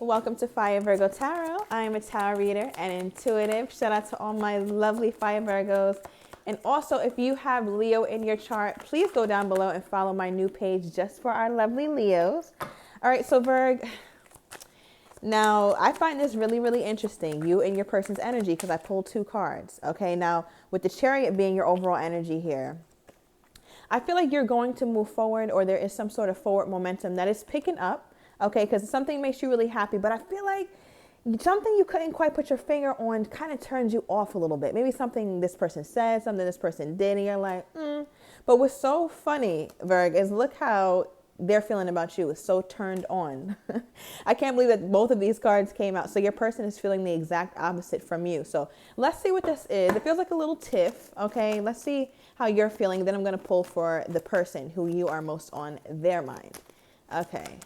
Welcome to Fire Virgo Tarot. I am a tarot reader and intuitive. Shout out to all my lovely Fire Virgos. And also, if you have Leo in your chart, please go down below and follow my new page just for our lovely Leos. All right, so Virg, now I find this really, really interesting, you and your person's energy, because I pulled two cards. Okay, now with the Chariot being your overall energy here, I feel like you're going to move forward, or there is some sort of forward momentum that is picking up. Okay, because something makes you really happy, but I feel like something you couldn't quite put your finger on kind of turns you off a little bit. Maybe something this person said, something this person did, and you're like, But what's so funny, Virg, is look how they're feeling about you. Is so turned on. I can't believe that both of these cards came out. So your person is feeling the exact opposite from you. So let's see what this is. It feels like a little tiff. Okay, let's see how you're feeling. Then I'm going to pull for the person who you are most on their mind. Okay.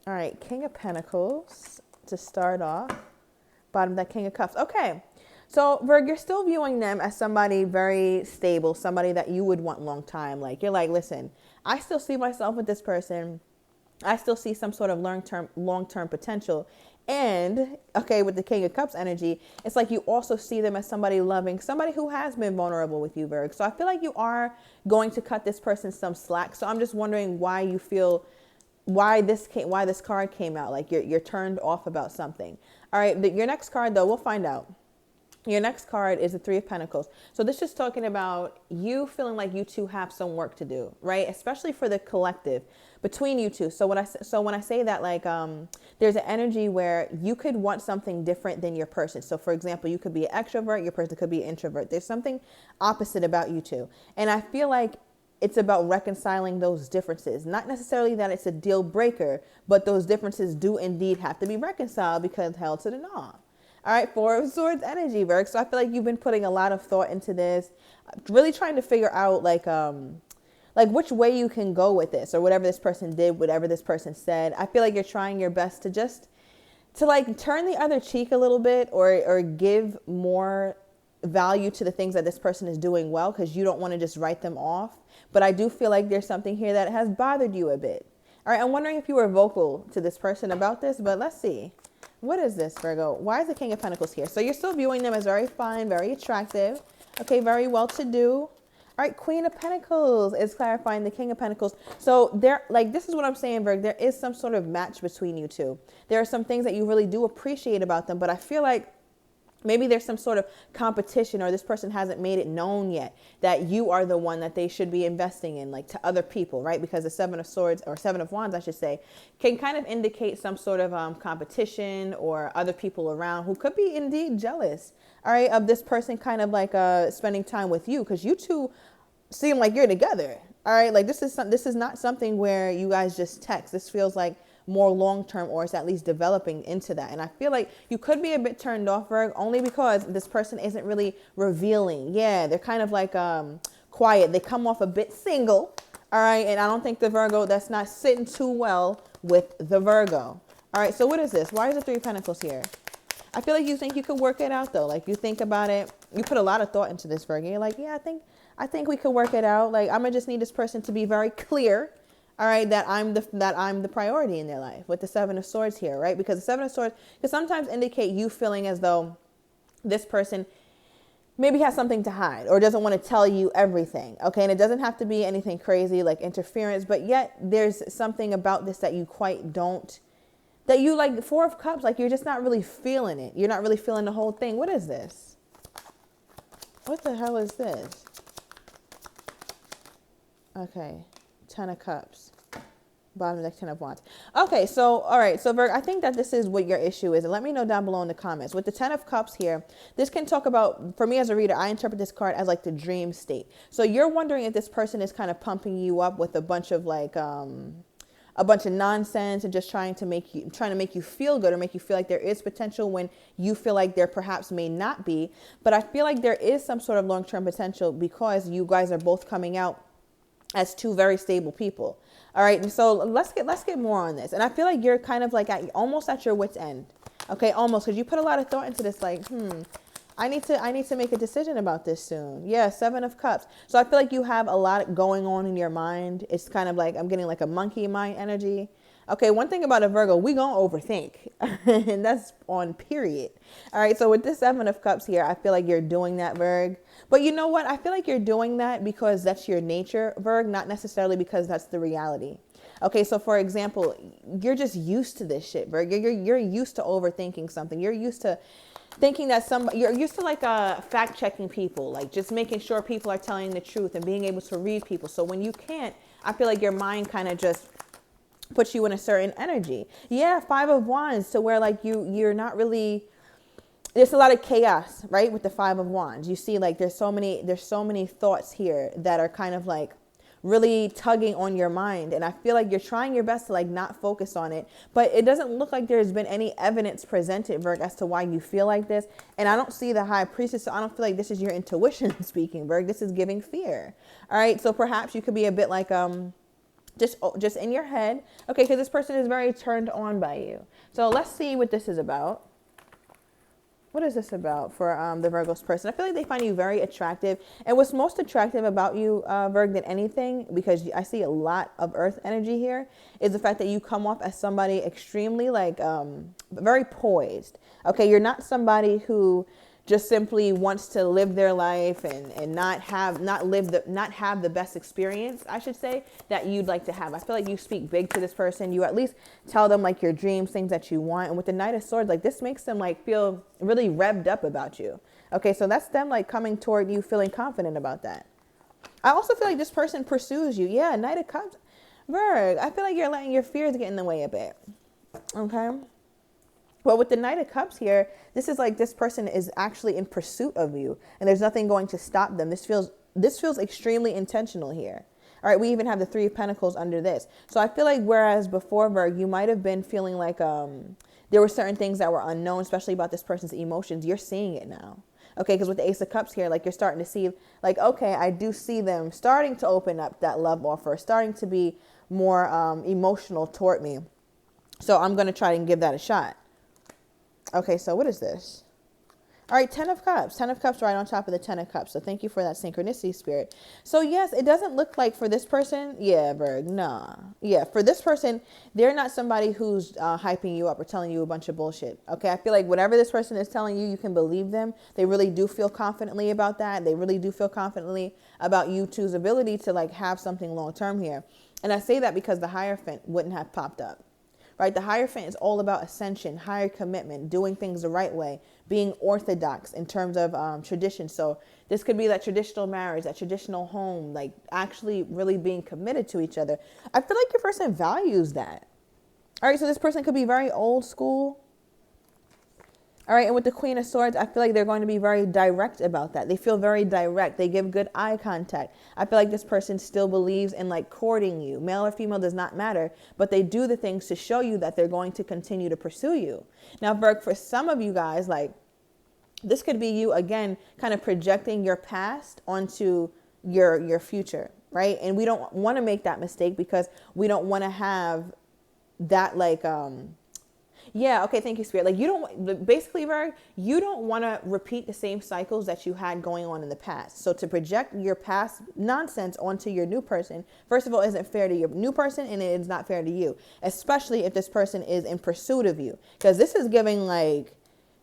All right, King of Pentacles to start off. Bottom of that King of Cups. Okay, so Virg, you're still viewing them as somebody very stable, somebody that you would want long time. Like, you're like, listen, I still see myself with this person. I still see some sort of long-term potential. And, okay, with the King of Cups energy, it's like you also see them as somebody loving, somebody who has been vulnerable with you, Virg. So I feel like you are going to cut this person some slack. So I'm just wondering why you feel... why this card came out, like you're turned off about something. All right, your next card, though, we'll find out. Your next card is the Three of Pentacles. So this is talking about you feeling like you two have some work to do, right? Especially for the collective between you two. So when I say that, like, there's an energy where you could want something different than your person. So for example, you could be an extrovert, your person could be an introvert. There's something opposite about you two. And I feel like it's about reconciling those differences. Not necessarily that it's a deal breaker, but those differences do indeed have to be reconciled, because hell to the no. All right, Four of Swords energy, Virg. So I feel like you've been putting a lot of thought into this, really trying to figure out like which way you can go with this, or whatever this person did, whatever this person said. I feel like you're trying your best to like turn the other cheek a little bit, or give more value to the things that this person is doing well, because you don't want to just write them off. But I do feel like there's something here that has bothered you a bit. All right, I'm wondering if you were vocal to this person about this, but let's see. What is this, Virgo? Why is the King of Pentacles here? So you're still viewing them as very fine, very attractive. Okay, very well-to-do. All right, Queen of Pentacles is clarifying the King of Pentacles. So this is what I'm saying, Virgo. There is some sort of match between you two. There are some things that you really do appreciate about them, but I feel like maybe there's some sort of competition, or this person hasn't made it known yet that you are the one that they should be investing in, like to other people, right? Because the Seven of Swords, or Seven of Wands, I should say, can kind of indicate some sort of competition, or other people around who could be indeed jealous, all right, of this person kind of like spending time with you, because you two seem like you're together, all right? Like this is not something where you guys just text. This feels like more long-term, or it's at least developing into that. And I feel like you could be a bit turned off, Virg, only because this person isn't really revealing. Yeah, they're kind of like quiet. They come off a bit single, all right? And I don't think the Virgo, that's not sitting too well with the Virgo. All right, so what is this? Why is the Three of Pentacles here? I feel like you think you could work it out, though. Like, you think about it. You put a lot of thought into this, Virgo. You're like, yeah, I think we could work it out. Like, I'm gonna just need this person to be very clear, all right, that I'm the priority in their life, with the Seven of Swords here, right? Because the Seven of Swords can sometimes indicate you feeling as though this person maybe has something to hide, or doesn't want to tell you everything, okay? And it doesn't have to be anything crazy like interference, but yet there's something about this that you quite don't, that you like. Four of Cups, like you're just not really feeling it. You're not really feeling the whole thing. What is this? What the hell is this? Okay. Ten of Cups, bottom of the Ten of Wands. Okay, so all right, so Virg, I think that this is what your issue is, and let me know down below in the comments. With the Ten of Cups here, this can talk about, for me as a reader, I interpret this card as like the dream state. So you're wondering if this person is kind of pumping you up with a bunch of like a bunch of nonsense, and just trying to make you feel good, or make you feel like there is potential when you feel like there perhaps may not be. But I feel like there is some sort of long-term potential, because you guys are both coming out as two very stable people. All right, and so let's get more on this. And I feel like you're kind of like almost at your wit's end. Okay, almost, because you put a lot of thought into this. Like, I need to make a decision about this soon. Yeah, Seven of Cups. So I feel like you have a lot going on in your mind. It's kind of like, I'm getting like a monkey mind energy. Okay, one thing about a Virgo, we gonna overthink, and that's on period. All right, so with this Seven of Cups here, I feel like you're doing that, Virg. But you know what? I feel like you're doing that because that's your nature, Virg, not necessarily because that's the reality. Okay, so for example, you're just used to this shit, Virg. You're used to overthinking something. You're used to thinking that you're used to like fact checking people, like just making sure people are telling the truth and being able to read people. So when you can't, I feel like your mind kind of just puts you in a certain energy. Yeah, Five of Wands, to where like you're not really, there's a lot of chaos, right? With the Five of Wands, you see like there's so many thoughts here that are kind of like really tugging on your mind, and I feel like you're trying your best to like not focus on it, but it doesn't look like there's been any evidence presented, Virg, as to why you feel like this. And I don't see the High Priestess, so I don't feel like this is your intuition speaking, Virg. This is giving fear. All right, so perhaps you could be a bit like just in your head, okay, because this person is very turned on by you. So let's see what this is about. What is this about for the Virgo's person? I feel like they find you very attractive. And what's most attractive about you, Virg, than anything, because I see a lot of earth energy here, is the fact that you come off as somebody extremely like very poised. Okay, you're not somebody who just simply wants to live their life and not have the best experience, I should say, that you'd like to have. I feel like you speak big to this person. You at least tell them like your dreams, things that you want. And with the Knight of Swords, like this makes them like feel really revved up about you. Okay, so that's them like coming toward you, feeling confident about that. I also feel like this person pursues you. Yeah, Knight of Cups. Virg, I feel like you're letting your fears get in the way a bit. Okay. Well, with the Knight of Cups here, this is like this person is actually in pursuit of you, and there's nothing going to stop them. This feels extremely intentional here. All right, we even have the Three of Pentacles under this. So I feel like whereas before, Virg, you might have been feeling like there were certain things that were unknown, especially about this person's emotions. You're seeing it now. Okay, because with the Ace of Cups here, like you're starting to see, like, okay, I do see them starting to open up that love offer, starting to be more emotional toward me. So I'm going to try and give that a shot. Okay, so what is this? All right, Ten of Cups. Ten of Cups right on top of the Ten of Cups. So thank you for that synchronicity, Spirit. So yes, it doesn't look like for this person, yeah, Virg, nah. Yeah, for this person, they're not somebody who's hyping you up or telling you a bunch of bullshit. Okay, I feel like whatever this person is telling you, you can believe them. They really do feel confidently about that. They really do feel confidently about you two's ability to like have something long term here. And I say that because the Hierophant wouldn't have popped up. Right, the Hierophant is all about ascension, higher commitment, doing things the right way, being orthodox in terms of tradition. So this could be that traditional marriage, that traditional home, like actually really being committed to each other. I feel like your person values that. All right, so this person could be very old school. All right, and with the Queen of Swords, I feel like they're going to be very direct about that. They feel very direct. They give good eye contact. I feel like this person still believes in like courting you. Male or female does not matter, but they do the things to show you that they're going to continue to pursue you. Now, Virg, for some of you guys, like this could be you again, kind of projecting your past onto your future, right? And we don't want to make that mistake because we don't want to have that like yeah, okay, thank you, Spirit. Like you don't, basically, Virg, you don't want to repeat the same cycles that you had going on in the past. So to project your past nonsense onto your new person, first of all, isn't fair to your new person, and it is not fair to you, especially if this person is in pursuit of you. Because this is giving like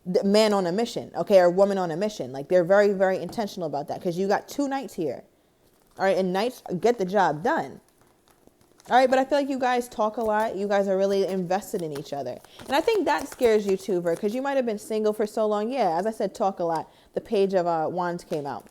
the man on a mission, okay, or woman on a mission. Like they're very, very intentional about that because you got two knights here. All right, and knights get the job done. All right, but I feel like you guys talk a lot. You guys are really invested in each other. And I think that scares you too, Virg, because you might have been single for so long. Yeah, as I said, talk a lot. The Page of Wands came out.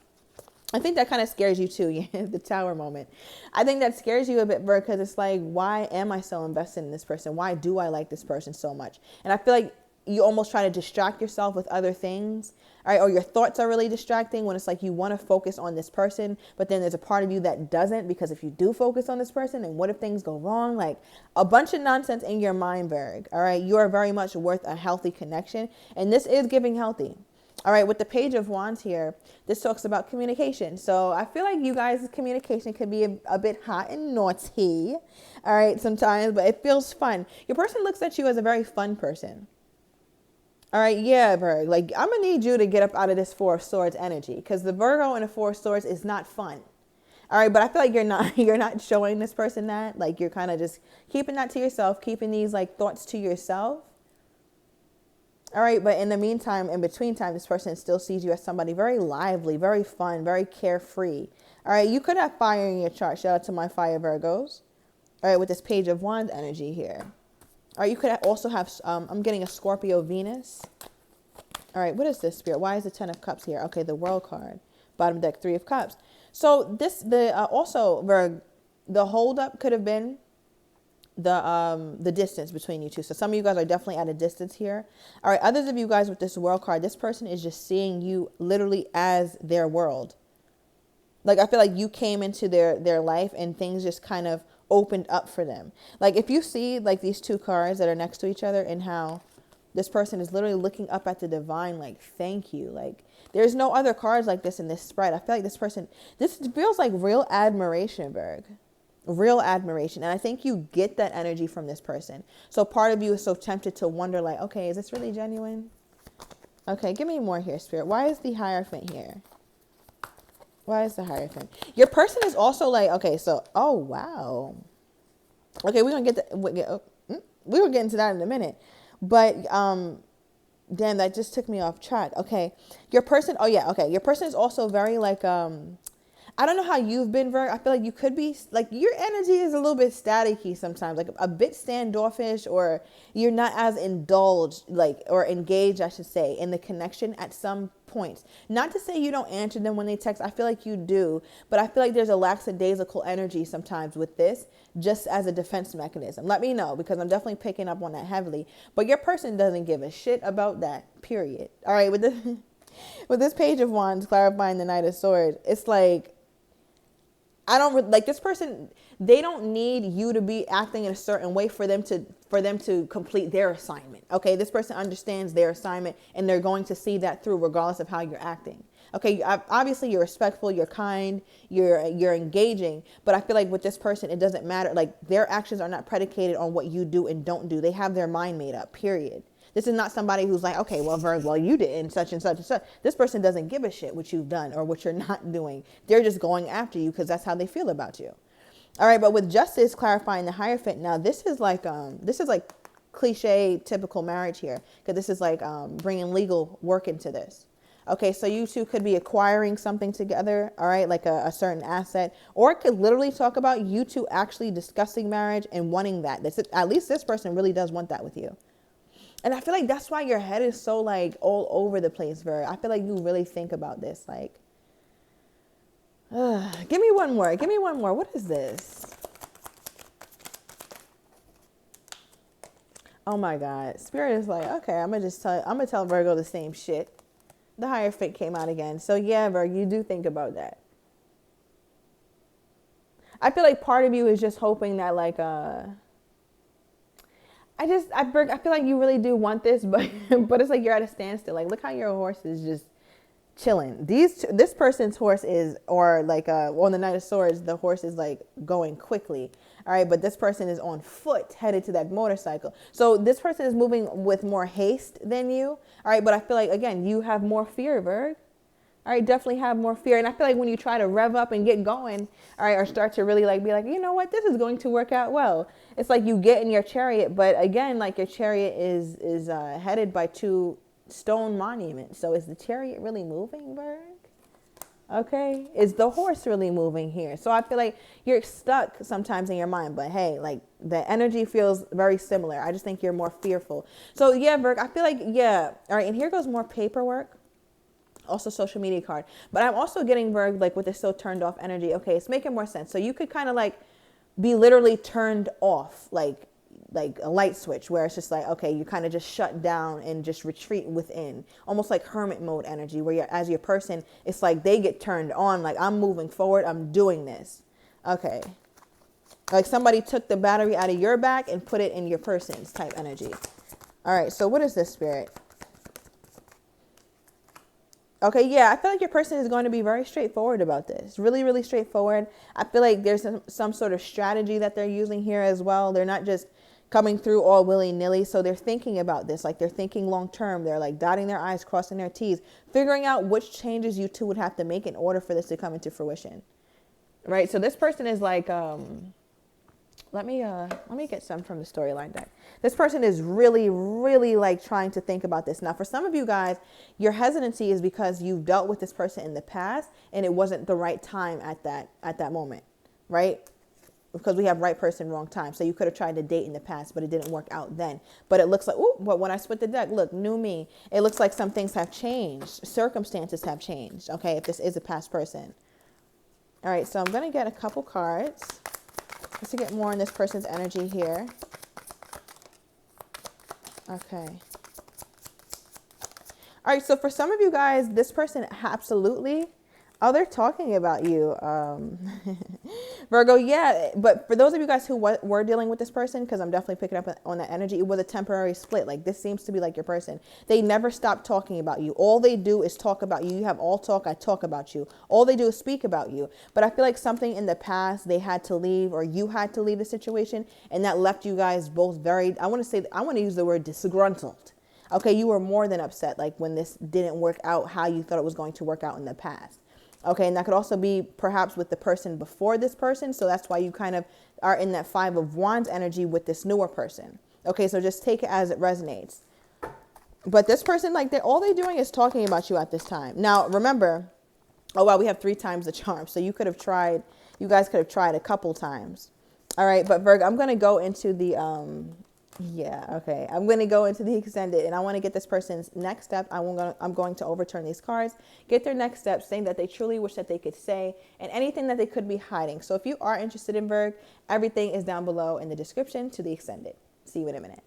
I think that kind of scares you too, yeah, the Tower moment. I think that scares you a bit, Virg, because it's like, why am I so invested in this person? Why do I like this person so much? And I feel like you almost try to distract yourself with other things, all right? Or your thoughts are really distracting when it's like you want to focus on this person, but then there's a part of you that doesn't, because if you do focus on this person, then what if things go wrong? Like a bunch of nonsense in your mind, Virg, all right? You are very much worth a healthy connection, and this is giving healthy. All right, with the Page of Wands here, this talks about communication. So I feel like you guys' communication can be a bit hot and naughty, all right, sometimes, but it feels fun. Your person looks at you as a very fun person. All right, yeah, Virg, like I'm going to need you to get up out of this Four of Swords energy because the Virgo and the Four of Swords is not fun. All right, but I feel like you're not showing this person that. Like you're kind of just keeping that to yourself, keeping these like thoughts to yourself. All right, but in the meantime, in between time, this person still sees you as somebody very lively, very fun, very carefree. All right, you could have fire in your chart. Shout out to my fire Virgos. All right, with this Page of Wands energy here. All right, you could also have, I'm getting a Scorpio Venus. All right, what is this, Spirit? Why is the Ten of Cups here? Okay, the World card. Bottom deck, Three of Cups. So this, also, the holdup could have been the distance between you two. So some of you guys are definitely at a distance here. All right, others of you guys with this World card, this person is just seeing you literally as their world. Like, I feel like you came into their life and things just kind of opened up for them. Like, if you see, like, these two cards that are next to each other and how this person is literally looking up at the divine, like, thank you. Like, there's no other cards like this in this spread. I feel like this feels like real admiration, Berg. Real admiration. And I think you get that energy from this person. So part of you is so tempted to wonder, like, okay, is this really genuine? Okay, give me more here, Spirit. Why is the Hierophant here? Why is the Hierophant? Your person is also like, okay, so, oh, wow. Okay, we're going to we will get into that in a minute. But, damn, that just took me off track. Okay, your person, oh, yeah, okay. Your person is also very, like, I don't know how you've been, Virg. I feel like you could be, like, your energy is a little bit staticky sometimes, like a bit standoffish, or you're not as indulged, like, or engaged, I should say, in the connection at some points. Not to say you don't answer them when they text. I feel like you do, but I feel like there's a lackadaisical energy sometimes with this, just as a defense mechanism. Let me know, because I'm definitely picking up on that heavily. But your person doesn't give a shit about that, period. All right, with this Page of Wands clarifying the Knight of Swords, it's like, I don't like this person. They don't need you to be acting in a certain way for them to complete their assignment. Okay, this person understands their assignment, and they're going to see that through, regardless of how you're acting. Okay, obviously you're respectful, you're kind, you're engaging, but I feel like with this person, it doesn't matter. Like, their actions are not predicated on what you do and don't do. They have their mind made up. Period. This is not somebody who's like, okay, well, Virg, well, you did and such and such and such. This person doesn't give a shit what you've done or what you're not doing. They're just going after you because that's how they feel about you. All right, but with Justice clarifying the Hierophant, now this is like cliche, typical marriage here, because this is like bringing legal work into this. Okay, so you two could be acquiring something together, all right, like a certain asset, or it could literally talk about you two actually discussing marriage and wanting that. At least this person really does want that with you. And I feel like that's why your head is so, like, all over the place, Virg. I feel like you really think about this. Like, give me one more. Give me one more. What is this? Oh, my God. Spirit is like, okay, I'm going to tell Virgo the same shit. The Hierophant came out again. So, yeah, Virg, you do think about that. I feel like part of you is just hoping that, like, I feel like you really do want this, but it's like you're at a standstill. Like, look how your horse is just chilling. This person's horse is, or like, on the Knight of Swords, the horse is like going quickly. All right, but this person is on foot headed to that motorcycle. So this person is moving with more haste than you. All right, but I feel like, again, you have more fear, Virg. All right, definitely have more fear. And I feel like when you try to rev up and get going, all right, or start to really like be like, you know what, this is going to work out well. It's like you get in your chariot, but again, like your chariot is headed by two stone monuments. So is the chariot really moving, Virg? Okay, is the horse really moving here? So I feel like you're stuck sometimes in your mind, but hey, like the energy feels very similar. I just think you're more fearful. So yeah, Virg, I feel like, yeah. All right, and here goes more paperwork. Also social media card. But I'm also getting, Virg, like with this so turned off energy. Okay, it's making more sense. So you could kind of like be literally turned off, like a light switch, where it's just like, okay, you kind of just shut down and just retreat within, almost like hermit mode energy, where you're, as your person, it's like they get turned on, like, I'm moving forward, I'm doing this. Okay, like somebody took the battery out of your back and put it in your person's type energy. All right, so what is this, Spirit? Okay, yeah, I feel like your person is going to be very straightforward about this. Really, really straightforward. I feel like there's some sort of strategy that they're using here as well. They're not just coming through all willy-nilly. So they're thinking about this. Like, they're thinking long-term. They're like dotting their I's, crossing their T's, figuring out which changes you two would have to make in order for this to come into fruition. right? So this person is like, let me get some from the storyline deck. This person is really, really like trying to think about this. Now, for some of you guys, your hesitancy is because you've dealt with this person in the past and it wasn't the right time at that moment, right? Because we have right person, wrong time. So you could have tried to date in the past, but it didn't work out then. But it looks like, oh, but when I split the deck, look, new me. It looks like some things have changed. Circumstances have changed, okay, if this is a past person. All right, so I'm going to get a couple cards just to get more on this person's energy here. Okay. All right, so for some of you guys, this person absolutely, oh, they're talking about you. Virgo, yeah. But for those of you guys who were dealing with this person, because I'm definitely picking up on that energy, it was a temporary split. Like this seems to be like your person. They never stop talking about you. All they do is talk about you. You have all talk, I talk about you. All they do is speak about you. But I feel like something in the past they had to leave, or you had to leave the situation, and that left you guys both very, I want to use the word disgruntled. Okay, you were more than upset, like when this didn't work out how you thought it was going to work out in the past. Okay, and that could also be perhaps with the person before this person. So that's why you kind of are in that Five of Wands energy with this newer person. Okay, so just take it as it resonates. But this person, like, all they're doing is talking about you at this time. Now, remember, oh, wow, we have 3 times the charm. So you guys could have tried a couple times. All right, but Virgo, I'm going to go into the, I'm going to go into the extended, and I want to get this person's next step. I'm going to overturn these cards, get their next step, saying that they truly wish that they could say, and anything that they could be hiding. So if you are interested in Virgo, everything is down below in the description to the extended. See you in a minute.